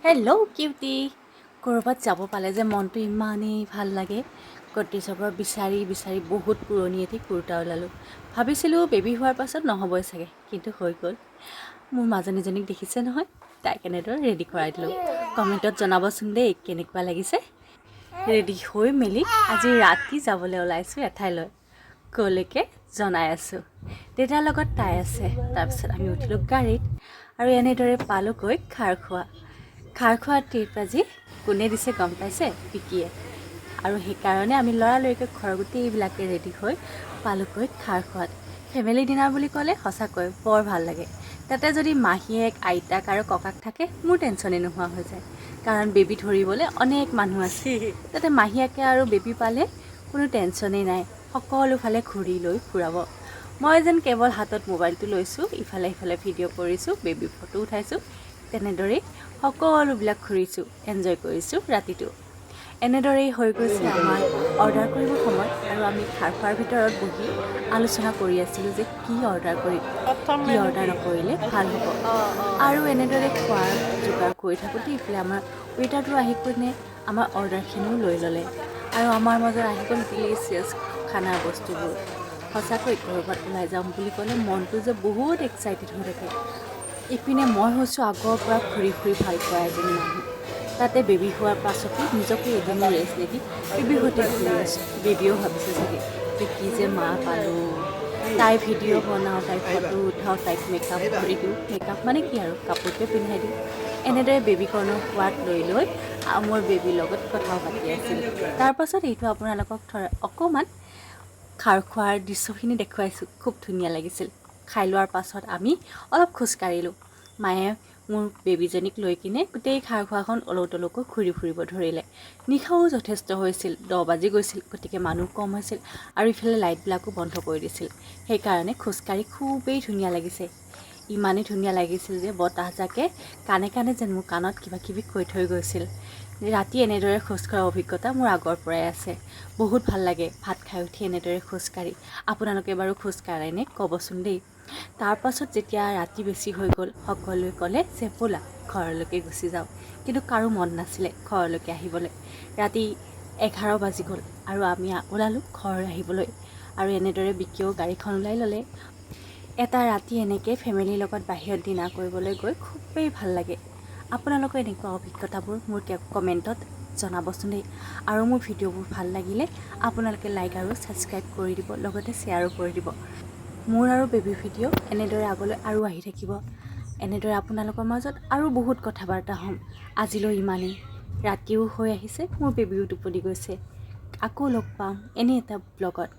Hello' cutie ক'ৰবাত যাব পালে যে মনটো ইমানেই ভাল লাগে। কট্ৰিচকৰ বিচাৰি বিচাৰি বহুত পুৰণি এটি কুৰ্তা ওলালোঁ। ভাবিছিলোঁ বেবী হোৱাৰ পাছত নহ'বই চাগে, কিন্তু হৈ গ'ল। মোৰ মাজনীজনীক দেখিছে নহয়, তাইক এনেদৰে ৰেডি কৰাই দিলোঁ। কমেণ্টত জনাবচোন দেই কেনেকুৱা লাগিছে। ৰেডি হৈ মেলি আজি ৰাতি যাবলৈ ওলাইছোঁ এঠাইলৈ। ক'লৈকে জনাই আছোঁ। দেউতাৰ লগত তাই আছে। তাৰপিছত আমি উঠিলোঁ গাড়ীত আৰু এনেদৰে পালোঁগৈ খাৰখোৱা। খাৰখোৱা ট্ৰিপ আজি কোনে দিছে গম পাইছে? পিকিয়ে। আৰু সেইকাৰণে আমি লৰালৰিকৈ ঘৰৰ গোটেইবিলাকে ৰেডি হৈ পালোঁগৈ খাৰখোৱাত। ফেমিলি ডিনাৰ বুলি ক'লে সঁচাকৈ বৰ ভাল লাগে। তাতে যদি মাহীয়েক, আইতাক আৰু ককাক থাকে, মোৰ টেনশ্যনেই নোহোৱা হৈ যায়। কাৰণ বেবী ধৰিবলৈ অনেক মানুহ আছে। তাতে মাহীয়েকে আৰু বেবী পালে কোনো টেনশ্যনেই নাই। সকলোফালে ঘূৰি লৈ ফুৰাব। মই যেন কেৱল হাতত মোবাইলটো লৈছোঁ, ইফালে সিফালে ভিডিঅ' কৰিছোঁ, বেবী ফটো উঠাইছোঁ। তেনেদৰেই সকলোবিলাক ঘূৰিছোঁ, এনজয় কৰিছোঁ ৰাতিটো। এনেদৰেই হৈ গৈছে আমাৰ অৰ্ডাৰ কৰিবৰ সময় আৰু আমি খাৰখোৱাৰ ভিতৰত বহি আলোচনা কৰি আছিলোঁ যে কি অৰ্ডাৰ কৰিম, কি অৰ্ডাৰ নকৰিলে ভাল হ'ব। আৰু এনেদৰে খোৱাৰ যোগাৰ কৰি থাকোঁতে ইফালে আমাৰ ৱেইটাৰটো আহি পিনে আমাৰ অৰ্ডাৰখিনিও লৈ ল'লে। আৰু আমাৰ মাজত আহি গ'ল ডিলিচিয়াছ খানাৰ বস্তুবোৰ। সঁচাকৈ ক'ৰবাত ওলাই যাম বুলি ক'লে মনটো যে বহুত এক্সাইটেড হৈ থাকে। ইপিনে মই হৈছোঁ আগৰ পৰা ঘূৰি ফুৰি ভাল পোৱা এজনী মানুহ। তাতে বেবী হোৱাৰ পাছতো নিজকে এদিনো ৰেষ্ট নিদি বেবীৰ সৈতে ঘূৰি আছোঁ। বেবীয়েও ভাবিছে চাগে যে কি যে মা পালোঁ। তাইৰ ভিডিঅ' বনাওঁ, তাইৰ ফটো উঠাওঁ, তাইক মেকআপ কৰি দিওঁ। মেকআপ মানে কি আৰু কাপোৰটোৱে পিন্ধাই দিওঁ। এনেদৰে বেবীকৰ্ণৰ সোৱাদ লৈ লৈ মোৰ বেবীৰ লগত কথাও পাতি আছিলোঁ। তাৰপাছত এইটো আপোনালোকক অকণমান খাৰখোৱাৰ দৃশ্যখিনি দেখুৱাইছোঁ। খুব ধুনীয়া লাগিছিল। খাই লোৱাৰ পাছত আমি অলপ খোজকাঢ়িলোঁ। মায়ে মোৰ বেবীজনীক লৈ কিনে গোটেই খাৰখোৱাখন অলৌ তলৌকৈ ঘূৰি ফুৰিব ধৰিলে। নিশাও যথেষ্ট হৈছিল, 10 বাজি গৈছিল, গতিকে মানুহ কম হৈছিল আৰু ইফালে লাইটবিলাকো বন্ধ কৰি দিছিল। সেইকাৰণে খোজকাঢ়ি খুবেই ধুনীয়া লাগিছে। ইমানেই ধুনীয়া লাগিছিল যে বতাহজাকে কাণে কাণে যেন মোৰ কাণত কিবা কিবি কৈ থৈ গৈছিল। ৰাতি এনেদৰে খোজকঢ়া অভিজ্ঞতা মোৰ আগৰ পৰাই আছে। বহুত ভাল লাগে ভাত খাই উঠি এনেদৰে খোজকাঢ়ি। আপোনালোকে বাৰু খোজকাঢ়েনে ক'বচোন দেই। তাৰপাছত যেতিয়া ৰাতি বেছি হৈ গ'ল, সকলোৱে ক'লে যে ব'লা ঘৰলৈকে গুচি যাওঁ। কিন্তু কাৰো মন নাছিলে ঘৰলৈকে আহিবলৈ। ৰাতি 11 বাজি গ'ল আৰু আমি ওলালোঁ ঘৰ আহিবলৈ। আৰু এনেদৰে বিকিয়েও গাড়ীখন ওলাই ল'লে। এটা ৰাতি এনেকৈ ফেমিলিৰ লগত বাহিৰত ডিনাৰ কৰিবলৈ গৈ খুবেই ভাল লাগে। আপোনালোকৰ এনেকুৱা অভিজ্ঞতাবোৰ মোৰ কমেণ্টত জনাবচোন দেই। আৰু মোৰ ভিডিঅ'বোৰ ভাল লাগিলে আপোনালোকে লাইক আৰু ছাবস্ক্ৰাইব কৰি দিব, লগতে শ্বেয়াৰো কৰি দিব। মোৰ আৰু বেবী ভিডিঅ' এনেদৰে আগলৈ আৰু আহি থাকিব। এনেদৰে আপোনালোকৰ মাজত আৰু বহুত কথা বাৰ্তা হ'ম। আজিলৈ ইমানেই। ৰাতিও হৈ আহিছে, মোৰ বেবীও টোপনি গৈছে। আকৌ লগ পাম এনে এটা ব্লগত।